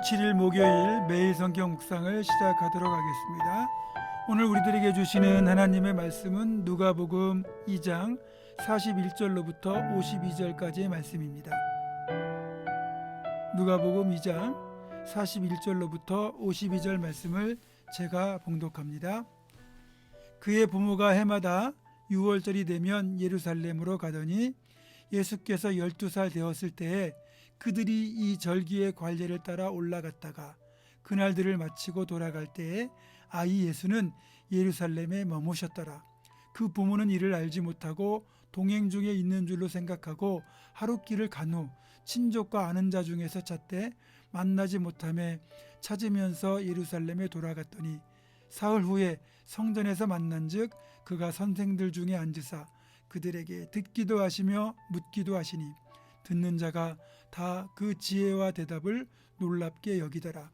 6월 7일 목요일 매일 성경 묵상을 시작하도록 하겠습니다. 오늘 우리들에게 주시는 하나님의 말씀은 누가복음 2장 41절로부터 52절까지의 말씀입니다. 누가복음 2장 41절로부터 52절 말씀을 제가 봉독합니다. 그의 부모가 해마다 6월절이 되면 예루살렘으로 가더니 예수께서 12살 되었을 때에 그들이 이 절기의 관례를 따라 올라갔다가 그날들을 마치고 돌아갈 때에 아이 예수는 예루살렘에 머무셨더라. 그 부모는 이를 알지 못하고 동행 중에 있는 줄로 생각하고 하룻길을 간 후 친족과 아는 자 중에서 찾되 만나지 못하매 찾으면서 예루살렘에 돌아갔더니 사흘 후에 성전에서 만난즉 그가 선생들 중에 앉으사 그들에게 듣기도 하시며 묻기도 하시니 듣는 자가 다 그 지혜와 대답을 놀랍게 여기더라.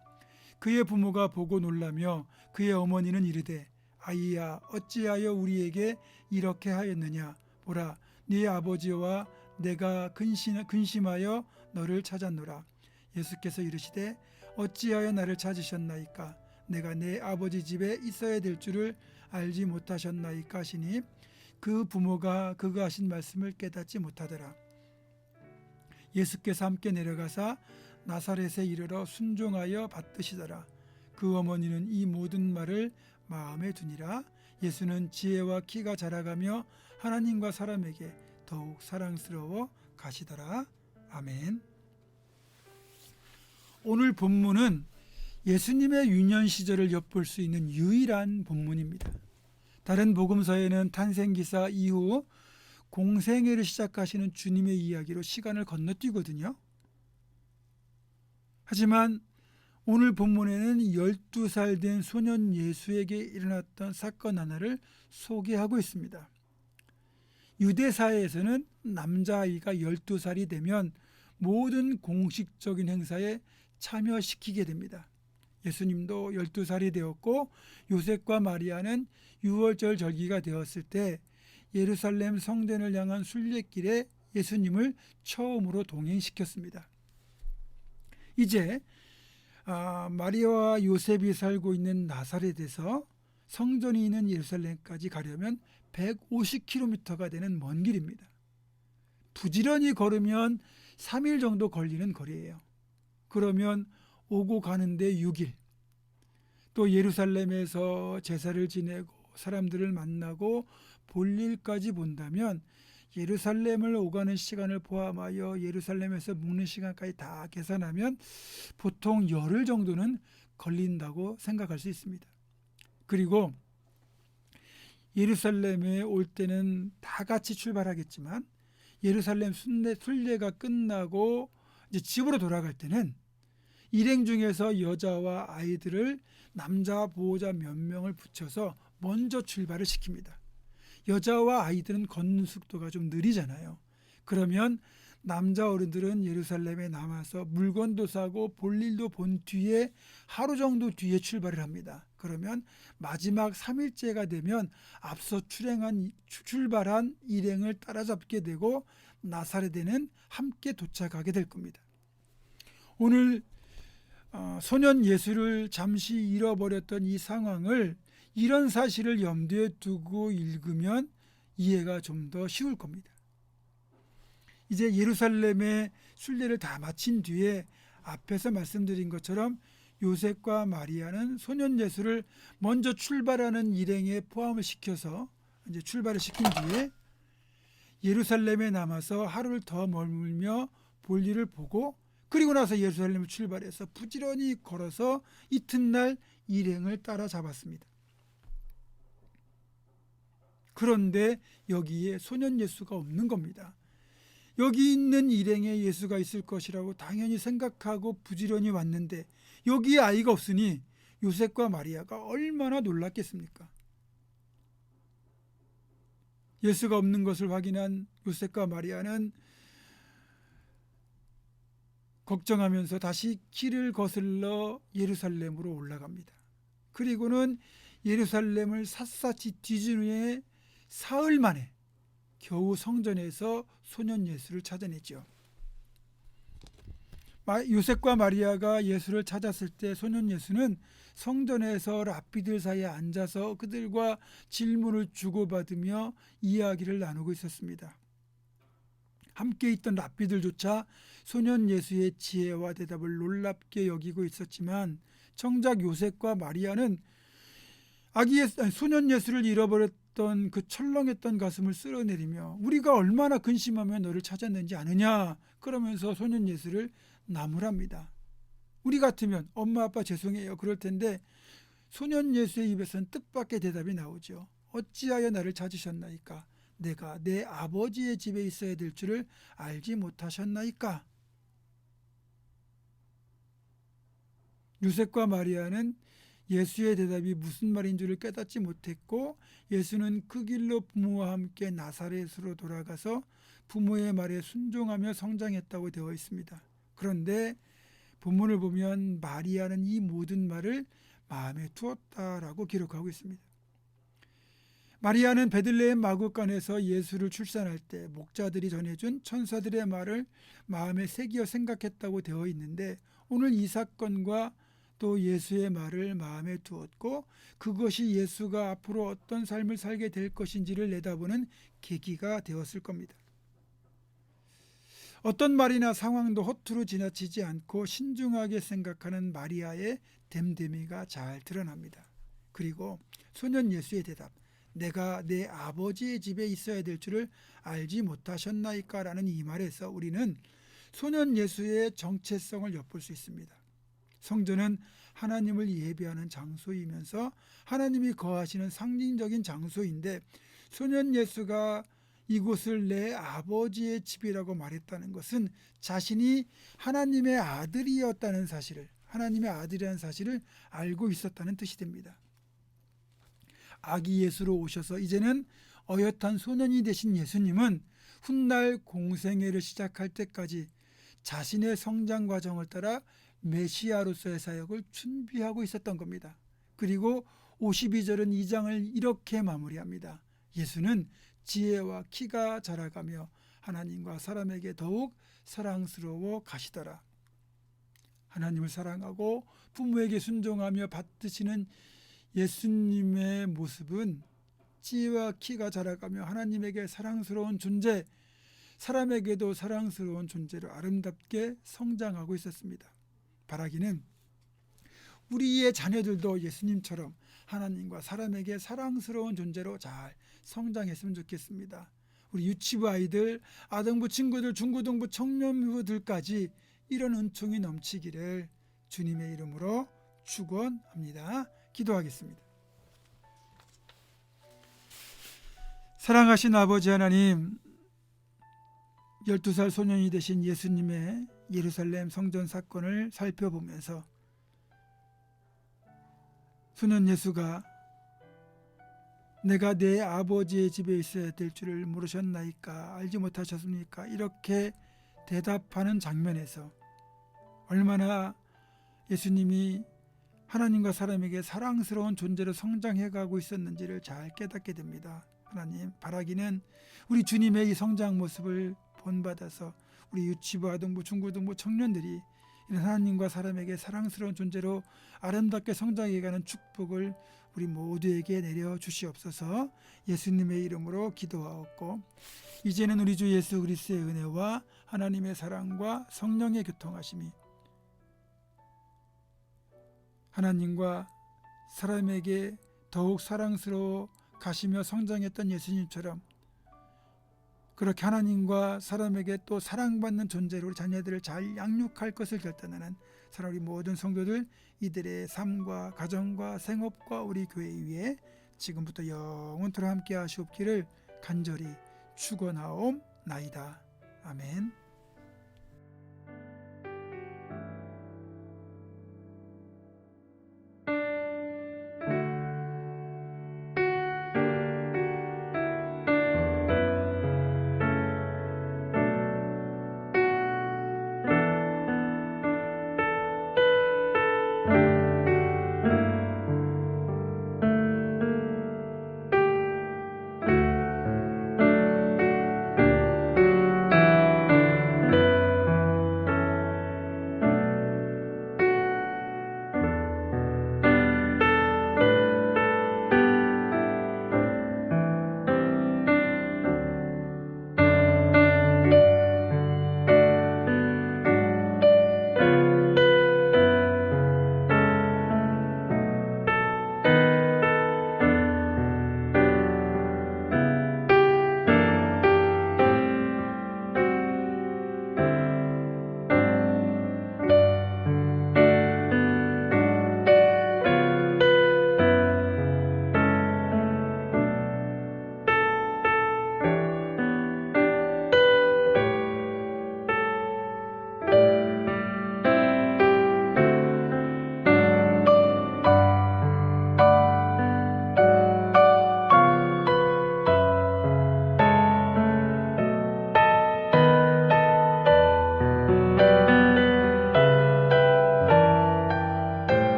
그의 부모가 보고 놀라며 그의 어머니는 이르되 아이야 어찌하여 우리에게 이렇게 하였느냐. 보라 네 아버지와 내가 근심하여 너를 찾았노라. 예수께서 이르시되 어찌하여 나를 찾으셨나이까. 내가 내 아버지 집에 있어야 될 줄을 알지 못하셨나이까 하시니 그 부모가 그가 하신 말씀을 깨닫지 못하더라. 예수께서 함께 내려가사 나사렛에 이르러 순종하여 받드시더라. 그 어머니는 이 모든 말을 마음에 두니라. 예수는 지혜와 키가 자라가며 하나님과 사람에게 더욱 사랑스러워 가시더라. 아멘. 오늘 본문은 예수님의 유년 시절을 엿볼 수 있는 유일한 본문입니다. 다른 복음서에는 탄생기사 이후 공생애를 시작하시는 주님의 이야기로 시간을 건너뛰거든요. 하지만 오늘 본문에는 12살 된 소년 예수에게 일어났던 사건 하나를 소개하고 있습니다. 유대사회에서는 남자아이가 12살이 되면 모든 공식적인 행사에 참여시키게 됩니다. 예수님도 12살이 되었고 요셉과 마리아는 6월절 절기가 되었을 때 예루살렘 성전을 향한 순례길에 예수님을 처음으로 동행시켰습니다. 이제 마리아와 요셉이 살고 있는 나사렛에서 성전이 있는 예루살렘까지 가려면 150km가 되는 먼 길입니다. 부지런히 걸으면 3일 정도 걸리는 거리예요. 그러면 오고 가는데 6일, 또 예루살렘에서 제사를 지내고 사람들을 만나고 볼일까지 본다면 예루살렘을 오가는 시간을 포함하여 예루살렘에서 묵는 시간까지 다 계산하면 보통 열흘 정도는 걸린다고 생각할 수 있습니다. 그리고 예루살렘에 올 때는 다 같이 출발하겠지만 예루살렘 순례가 끝나고 이제 집으로 돌아갈 때는 일행 중에서 여자와 아이들을 남자 보호자 몇 명을 붙여서 먼저 출발을 시킵니다. 여자와 아이들은 걷는 속도가 좀 느리잖아요. 그러면 남자 어른들은 예루살렘에 남아서 물건도 사고 볼일도 본 뒤에 하루 정도 뒤에 출발을 합니다. 그러면 마지막 3일째가 되면 앞서 출발한 일행을 따라잡게 되고 나사렛에는 함께 도착하게 될 겁니다. 오늘 소년 예수를 잠시 잃어버렸던 이 상황을 이런 사실을 염두에 두고 읽으면 이해가 좀 더 쉬울 겁니다. 이제 예루살렘의 순례를 다 마친 뒤에 앞에서 말씀드린 것처럼 요셉과 마리아는 소년 예수를 먼저 출발하는 일행에 포함을 시켜서 이제 출발을 시킨 뒤에 예루살렘에 남아서 하루를 더 머물며 볼일을 보고 그리고 나서 예루살렘을 출발해서 부지런히 걸어서 이튿날 일행을 따라잡았습니다. 그런데 여기에 소년 예수가 없는 겁니다. 여기 있는 일행에 예수가 있을 것이라고 당연히 생각하고 부지런히 왔는데 여기에 아이가 없으니 요셉과 마리아가 얼마나 놀랐겠습니까? 예수가 없는 것을 확인한 요셉과 마리아는 걱정하면서 다시 길을 거슬러 예루살렘으로 올라갑니다. 그리고는 예루살렘을 샅샅이 뒤진 후에 사흘 만에 겨우 성전에서 소년 예수를 찾아냈죠. 요셉과 마리아가 예수를 찾았을 때 소년 예수는 성전에서 랍비들 사이에 앉아서 그들과 질문을 주고받으며 이야기를 나누고 있었습니다. 함께 있던 랍비들조차 소년 예수의 지혜와 대답을 놀랍게 여기고 있었지만 정작 요셉과 마리아는 소년 예수를 잃어버렸던 그 철렁했던 가슴을 쓸어내리며 우리가 얼마나 근심하며 너를 찾았는지 아느냐 그러면서 소년 예수를 나무랍니다. 우리 같으면 엄마 아빠 죄송해요 그럴 텐데 소년 예수의 입에서는 뜻밖의 대답이 나오죠. 어찌하여 나를 찾으셨나이까? 내가 내 아버지의 집에 있어야 될 줄을 알지 못하셨나이까? 요셉과 마리아는 예수의 대답이 무슨 말인 줄을 깨닫지 못했고 예수는 그 길로 부모와 함께 나사렛으로 돌아가서 부모의 말에 순종하며 성장했다고 되어 있습니다. 그런데 본문을 보면 마리아는 이 모든 말을 마음에 두었다라고 기록하고 있습니다. 마리아는 베들레헴 마구간에서 예수를 출산할 때 목자들이 전해준 천사들의 말을 마음에 새기어 생각했다고 되어 있는데 오늘 이 사건과 또 예수의 말을 마음에 두었고 그것이 예수가 앞으로 어떤 삶을 살게 될 것인지를 내다보는 계기가 되었을 겁니다. 어떤 말이나 상황도 허투루 지나치지 않고 신중하게 생각하는 마리아의 됨됨이가 잘 드러납니다. 그리고 소년 예수의 대답, 내가 내 아버지의 집에 있어야 될 줄을 알지 못하셨나이까? 라는 이 말에서 우리는 소년 예수의 정체성을 엿볼 수 있습니다. 성전은 하나님을 예배하는 장소이면서 하나님이 거하시는 상징적인 장소인데 소년 예수가 이곳을 내 아버지의 집이라고 말했다는 것은 자신이 하나님의 아들이었다는 사실을, 하나님의 아들이라는 사실을 알고 있었다는 뜻이 됩니다. 아기 예수로 오셔서 이제는 어엿한 소년이 되신 예수님은 훗날 공생애를 시작할 때까지 자신의 성장 과정을 따라 메시아로서의 사역을 준비하고 있었던 겁니다. 그리고 52절은 이 장을 이렇게 마무리합니다. 예수는 지혜와 키가 자라가며 하나님과 사람에게 더욱 사랑스러워 가시더라. 하나님을 사랑하고 부모에게 순종하며 받드시는 예수님의 모습은 지혜와 키가 자라가며 하나님에게 사랑스러운 존재, 사람에게도 사랑스러운 존재로 아름답게 성장하고 있었습니다. 바라기는 우리의 자녀들도 예수님처럼 하나님과 사람에게 사랑스러운 존재로 잘 성장했으면 좋겠습니다. 우리 유치부 아이들, 아동부 친구들, 중고등부 청년부들까지 이런 은총이 넘치기를 주님의 이름으로 축원합니다. 기도하겠습니다. 사랑하신 아버지 하나님, 12살 소년이 되신 예수님의 예루살렘 성전 사건을 살펴보면서 소년 예수가 내가 내 아버지의 집에 있어야 될 줄을 모르셨나이까? 알지 못하셨습니까? 이렇게 대답하는 장면에서 얼마나 예수님이 하나님과 사람에게 사랑스러운 존재로 성장해가고 있었는지를 잘 깨닫게 됩니다. 하나님, 바라기는 우리 주님의 이 성장 모습을 본받아서 우리 유치부, 아동부, 중고등부 청년들이 이런 하나님과 사람에게 사랑스러운 존재로 아름답게 성장해가는 축복을 우리 모두에게 내려 주시옵소서. 예수님의 이름으로 기도하옵고 이제는 우리 주 예수 그리스도의 은혜와 하나님의 사랑과 성령의 교통하심이 하나님과 사람에게 더욱 사랑스러워 가시며 성장했던 예수님처럼 그렇게 하나님과 사람에게 또 사랑받는 존재로 우리 자녀들을 잘 양육할 것을 결단하는 사랑 우리 모든 성도들, 이들의 삶과 가정과 생업과 우리 교회 위에 지금부터 영원토록 함께 하시옵기를 간절히 축원하옵나이다. 아멘.